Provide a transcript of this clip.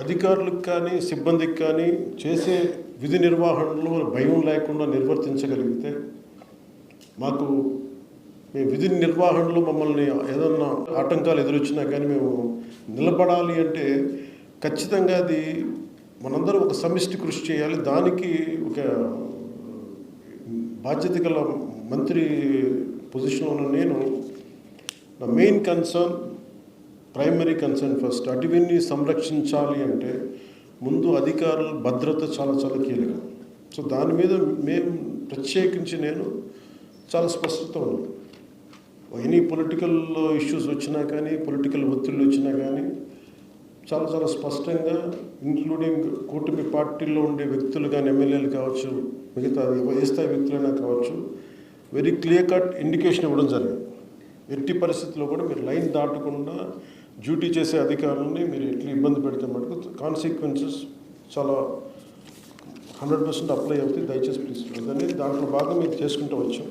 అధికారులకు కానీ సిబ్బందికి కానీ చేసే విధి నిర్వహణలో భయం లేకుండా నిర్వర్తించగలిగితే మాకు మేము విధి నిర్వహణలో మమ్మల్ని ఏదన్నా ఆటంకాలు ఎదురొచ్చినా కానీ మేము నిలబడాలి అంటే ఖచ్చితంగా అది మనందరం ఒక సమిష్టి కృషి చేయాలి. దానికి ఒక బాధ్యత గల మంత్రి పొజిషన్లో ఉన్న నేను నా main concern, primary concern first అటవీని సంరక్షించాలి అంటే ముందు అధికారుల భద్రత చాలా చాలా కీలకం. సో దాని మీద మేము ప్రత్యేకించి నేను చాలా స్పష్టత ఉంది. ఎనీ పొలిటికల్ ఇష్యూస్ వచ్చినా కానీ, పొలిటికల్ ఒత్తిళ్ళు వచ్చినా కానీ చాలా చాలా స్పష్టంగా, ఇంక్లూడింగ్ కూటమి పార్టీల్లో ఉండే వ్యక్తులు కానీ, ఎమ్మెల్యేలు కావచ్చు, మిగతా ఏ స్థాయి వ్యక్తులైనా కావచ్చు, వెరీ క్లియర్ కట్ ఇండికేషన్ ఇవ్వడం జరిగింది. ఎట్టి పరిస్థితుల్లో కూడా మీరు లైన్ దాటకుండా డ్యూటీ చేసే అధికారులని మీరు ఎట్లా ఇబ్బంది పెడితే మటుకు కాన్సిక్వెన్సెస్ చాలా 100% అప్లై అవుతాయి. దయచేసి ప్లీజ్ అనేది దాంట్లో భాగం మీరు చేసుకుంటూ వచ్చాం.